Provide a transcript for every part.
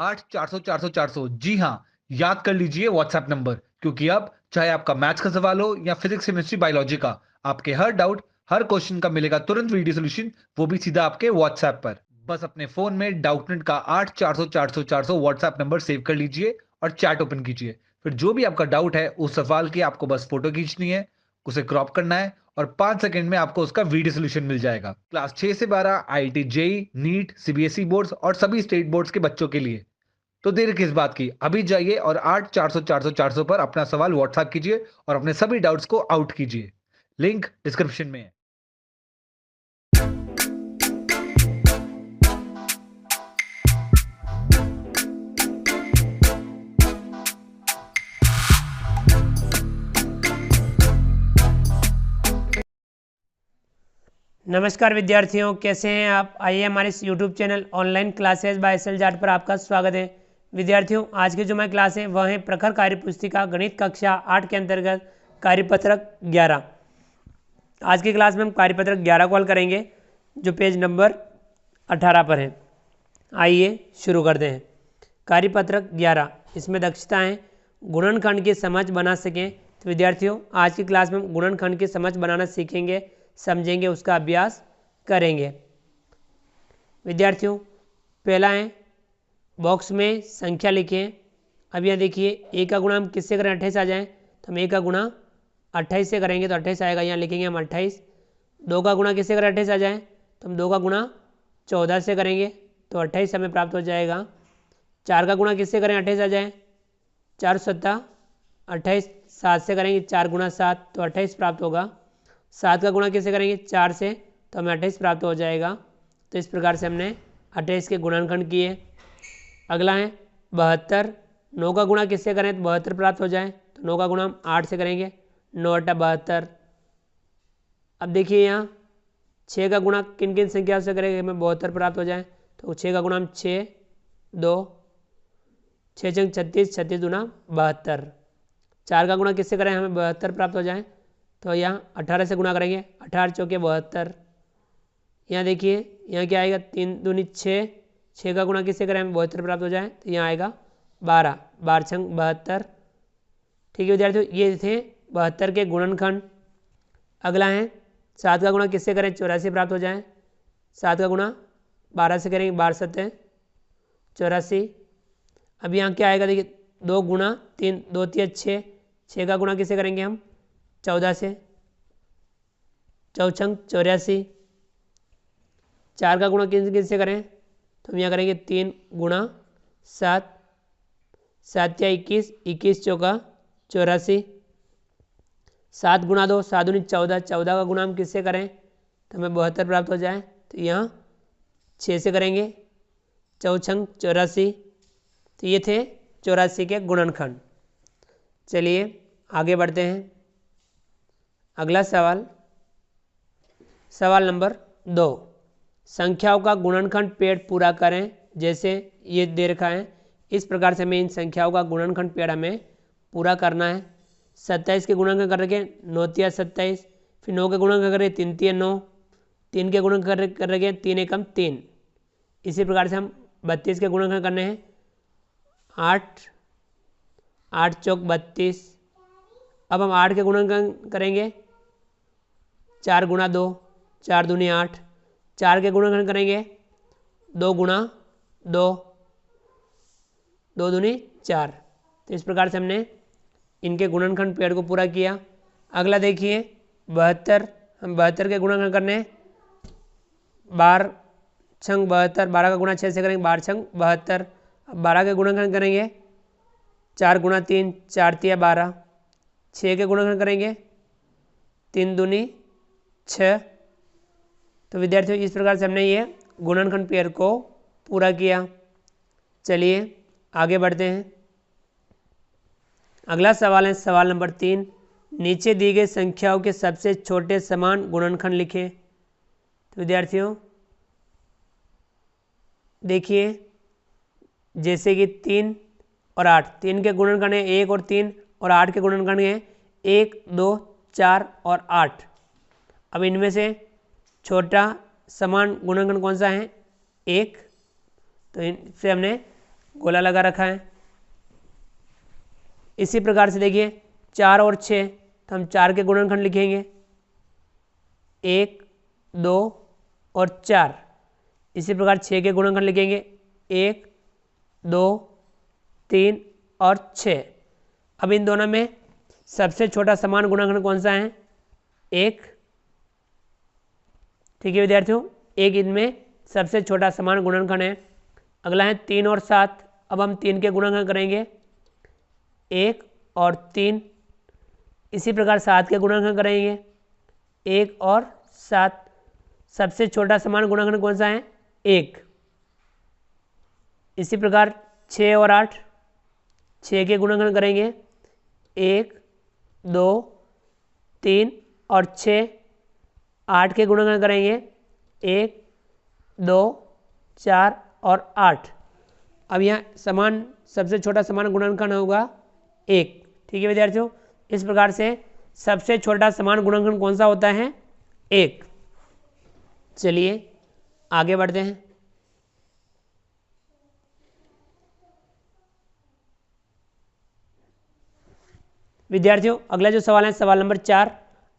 8 400 400 400। जी हाँ, याद कर लीजिए व्हाट्सएप नंबर, क्योंकि अब चाहे आपका मैथ्स का सवाल हो या फिजिक्स केमिस्ट्री बायोलॉजी का, आपके हर डाउट, हर क्वेश्चन का मिलेगा तुरंत वीडियो सोल्यूशन, वो भी सीधा आपके व्हाट्सएप पर। बस अपने फोन में डाउटनेट का 8 400 400 400 व्हाट्सएप नंबर सेव कर लीजिए और चैट ओपन कीजिए। फिर जो भी आपका डाउट है उस सवाल की आपको बस फोटो खींचनी है, उसे क्रॉप करना है और 5 सेकंड में आपको उसका वीडियो सोल्यूशन मिल जाएगा। क्लास 6 से 12 IIT JEE, NEET, CBSE boards और सभी स्टेट बोर्ड्स के बच्चों के लिए। तो देर किस बात की, अभी जाइए और 8 400 400 400 पर अपना सवाल व्हाट्सएप कीजिए और अपने सभी डाउट्स को आउट कीजिए। लिंक डिस्क्रिप्शन में है। नमस्कार विद्यार्थियों, कैसे हैं आप। आइए हमारे इस YouTube channel online classes by S L Jat पर आपका स्वागत है। विद्यार्थियों, आज की जो हमारी क्लास है वह है प्रखर कार्य पुस्तिका गणित कक्षा 8 के अंतर्गत कार्यपत्रक 11। आज की क्लास में हम कार्यपत्रक 11 को हल करेंगे जो पेज नंबर 18 पर है। आइए शुरू करते हैं। कार्यपत्रक 11, इसमें दक्षताएं गुणनखंड की समझ बना सकें। तो विद्यार्थियों, आज की क्लास में हम गुणनखंड की समझ बनाना सीखेंगे, समझेंगे, उसका अभ्यास करेंगे। विद्यार्थियों, पहला है बॉक्स में संख्या लिखें। अब यहाँ देखिए, ए का गुणा हम किससे करें, 28 आ जाए तो हम ए का गुणा 28 से करेंगे तो 28 आएगा, यहाँ लिखेंगे हम 28। 2 का गुणा किससे करें, 28 आ जाए तो हम 2 का गुणा 14 से करेंगे तो 28 हमें प्राप्त हो जाएगा। 4 का गुणा किससे करें, 28 आ जाए, 4 सत्ता 28, 7 से करेंगे 4 गुणा 7 तो 28 प्राप्त होगा। 7 का गुणा किससे करेंगे, 4 से तो हमें 28 प्राप्त हो जाएगा। तो इस प्रकार से हमने 28 के गुणनखंड किए। अगला है 72। 9 का गुणा किससे करें तो 72 प्राप्त हो जाए, तो 9 का गुणा हम 8 से करेंगे, 9 × 72। अब देखिए यहाँ 6 का गुणा किन किन संख्या से करेंगे हमें 72 प्राप्त हो जाए, तो 6 का गुणा हम 6, 2, 6 × 36, 36 दूना 72। 4 का गुणा किससे करें हमें 72 प्राप्त हो जाए, तो यहाँ 18 से गुणा करेंगे, 18 चौके 72। यहाँ देखिए, यहाँ क्या आएगा, 3 दूनी 6, 6 का गुणा किससे करें हमें 72 प्राप्त हो जाए, तो यहाँ आएगा 12, 12 × 72। ठीक है विद्यार्थियों, ये थे 72 के गुणनखंड। अगला है 7 का गुणा किससे करें 84 प्राप्त हो जाए, 7 का गुणा 12 से करेंगे, 12 7 84। अब यहाँ क्या आएगा, देखिए 2 गुणा 3, 2 3 6, 6 का गुणा किससे करेंगे हम 14 से, 4 × 84। 4 का गुणा किससे करें तो हम यहाँ करेंगे 3 गुणा 7, 7 या 21, 21 चौका 84। 7 गुणा 2, 7 दूनी 14, 14 का गुणा हम किससे करें तो हमें 72 प्राप्त हो जाए, तो यहाँ 6 से करेंगे, 4 × 84। तो ये थे 84 के गुणनखंड। चलिए आगे बढ़ते हैं। अगला सवाल, सवाल नंबर 2, संख्याओं का गुणनखंड पेड़ पूरा करें। जैसे ये दे रखा है, इस प्रकार से हमें इन संख्याओं का गुणनखंड पेड़ हमें पूरा करना है। 27 के गुणनखंड कर रखे 9 × 27, फिर 9 के गुणनखंड कर रहे 3 × 9, 3 के गुणनखंड कर रखे 3 × 3। इसी प्रकार से हम 32 के गुणनखंड करने हैं, 8, 8 चौक 32। अब हम 8 के गुणनखंड करेंगे, 4 गुणा 2, 4 दूनी 8। 4 के गुणनखंड करेंगे 2 गुणा 2, 2 दूनी 4। तो इस प्रकार से हमने इनके गुणनखंड पेड़ को पूरा किया। अगला देखिए 72, हम 72 के गुणनखंड करने 12 × 72, 12 का गुणा 6 से करेंगे, 12 × 72। अब 12 के गुणनखंड करेंगे 4 गुणा 3, 4 × 12। 6 के गुणनखंड करेंगे 3 दूनी 6। तो विद्यार्थियों, इस प्रकार से हमने ये गुणनखंड पेड़ को पूरा किया। चलिए आगे बढ़ते हैं। अगला सवाल है सवाल नंबर 3, नीचे दी गई संख्याओं के सबसे छोटे समान गुणनखंड लिखें। तो विद्यार्थियों देखिए, जैसे कि 3 और 8, 3 के गुणनखंड है 1 और 3, और 8 के गुणनखंड है 1, 2, 4 और 8। अब इनमें से छोटा समान गुणनखंड कौन सा है, 1। तो इनसे हमने गोला लगा रखा है। इसी प्रकार से देखिए 4 और 6, तो हम 4 के गुणनखंड लिखेंगे 1, 2 और 4। इसी प्रकार 6 के गुणनखंड लिखेंगे 1, 2, 3 और 6। अब इन दोनों में सबसे छोटा समान गुणनखंड कौन सा है? 1। ठीक है विद्यार्थियों, 1 इनमें सबसे छोटा समान गुणनखंड है। अगला है 3 और 7। अब हम 3 के गुणनखंड करेंगे 1 और 3। इसी प्रकार 7 के गुणनखंड करेंगे 1 और 7। सबसे छोटा समान गुणनखंड कौन सा है? 1। इसी प्रकार 6 और 8, 6 के गुणनखंड करेंगे 1, 2, 3 और 6। 8 के गुणनखंड करेंगे 1, 2, 4 और 8। अब यहाँ समान सबसे छोटा समान गुणनखंड होगा 1। ठीक है विद्यार्थियों, इस प्रकार से सबसे छोटा समान गुणनखंड कौन सा होता है? 1। चलिए आगे बढ़ते हैं। विद्यार्थियों अगला जो सवाल है सवाल नंबर 4,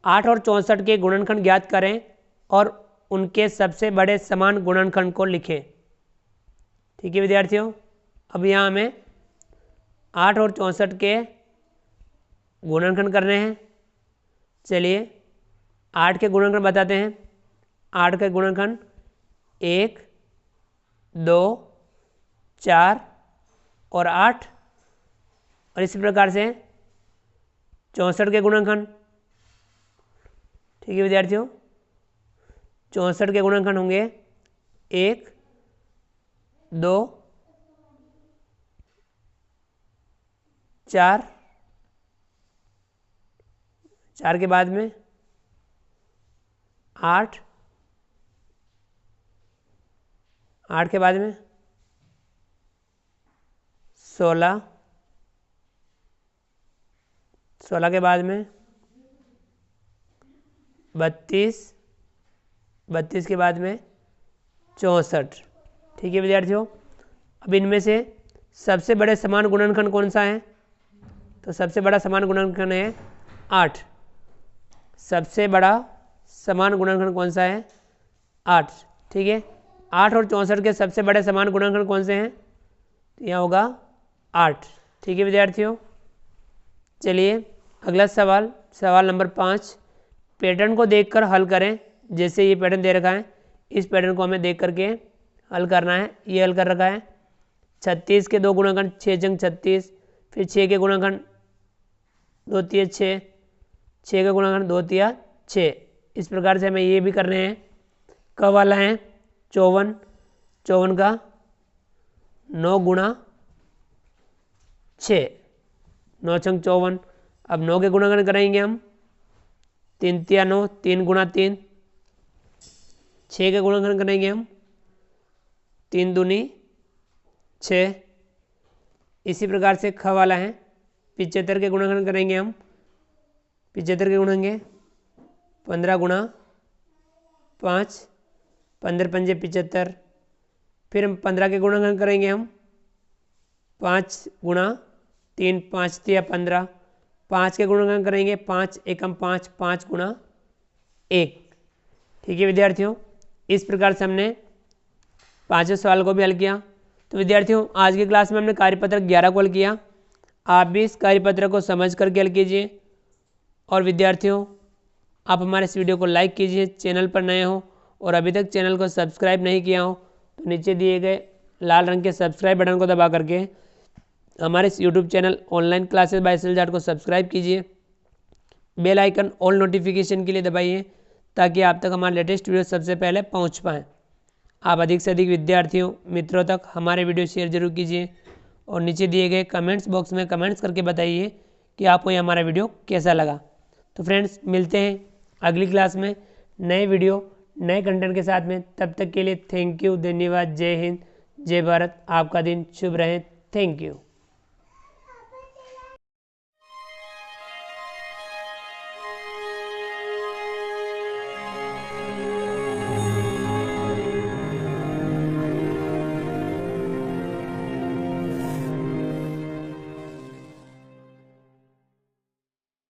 8 और 64 के गुणनखंड ज्ञात करें और उनके सबसे बड़े समान गुणनखंड को लिखें। ठीक है विद्यार्थियों, अब यहाँ हमें 8 और 64 के गुणनखंड करने हैं। चलिए 8 के गुणनखंड बताते हैं। 8 के गुणनखंड 1, 2, 4 और 8। और इसी प्रकार से 64 के गुणनखंड, ठीक है विद्यार्थियों, 64 के गुणनखंड होंगे 1, 2, 4, 4 के बाद में 8, 8 के बाद में 16, 16 के बाद में 32, 32 के बाद में 64। ठीक है विद्यार्थियों, अब इनमें से सबसे बड़े समान गुणनखंड कौन सा है? तो सबसे बड़ा समान गुणनखंड है 8। सबसे बड़ा समान गुणनखंड कौन सा है? 8। ठीक है, 8 और 64 के सबसे बड़े समान गुणनखंड कौन से हैं? तो यहाँ होगा 8। ठीक है विद्यार्थियों, चलिए अगला सवाल, सवाल नंबर 5, पैटर्न को देखकर हल करें। जैसे ये पैटर्न दे रखा है, इस पैटर्न को हमें देख करके हल करना है। ये हल कर रखा है 36 के 2 गुणनखंड 6 जंग 36, फिर 6 के गुणनखंड 2 तिया 6, 6 के गुणनखंड 2 तिया 6। इस प्रकार से हमें ये भी करने हैं। क वाला है 54, 54 का 9 गुणा 6, 9 छंग 54। अब 9 के गुणनखंड करेंगे हम 3 तिया 9, 3 गुणा 3। 6 के गुणनखंड करेंगे हम 3 दूनी 6। इसी प्रकार से ख वाला है 75 के गुणनखंड करेंगे हम 75 के गुणेंगे 15 गुणा 5, 15 पंजे 75। फिर हम 15 के गुणनखंड करेंगे हम 5 गुणा 3, 5 तिया 15। 5 के गुणनखंड करेंगे 5 एकम 5, 5 गुणा 1। ठीक है विद्यार्थियों, इस प्रकार से हमने 5वें सवाल को भी हल किया। तो विद्यार्थियों आज की क्लास में हमने कार्यपत्र 11 को हल किया। आप भी इस कार्यपत्र को समझ करके हल कीजिए। और विद्यार्थियों आप हमारे इस वीडियो को लाइक कीजिए, चैनल पर नए हो और अभी तक चैनल को सब्सक्राइब नहीं किया हो तो नीचे दिए गए लाल रंग के सब्सक्राइब बटन को दबा करके हमारे इस YouTube channel online classes bye SLJAT को सब्सक्राइब कीजिए। बेल आइकन ऑल नोटिफिकेशन के लिए दबाइए ताकि आप तक हमारे लेटेस्ट वीडियो सबसे पहले पहुंच पाएँ। आप अधिक से अधिक विद्यार्थियों मित्रों तक हमारे वीडियो शेयर जरूर कीजिए और नीचे दिए गए कमेंट्स बॉक्स में कमेंट्स करके बताइए कि आपको ये हमारा वीडियो कैसा लगा। तो फ्रेंड्स मिलते हैं अगली क्लास में नए वीडियो नए कंटेंट के साथ में। तब तक के लिए थैंक यू, धन्यवाद, जय हिंद, जय भारत। आपका दिन शुभ रहे। Thank you.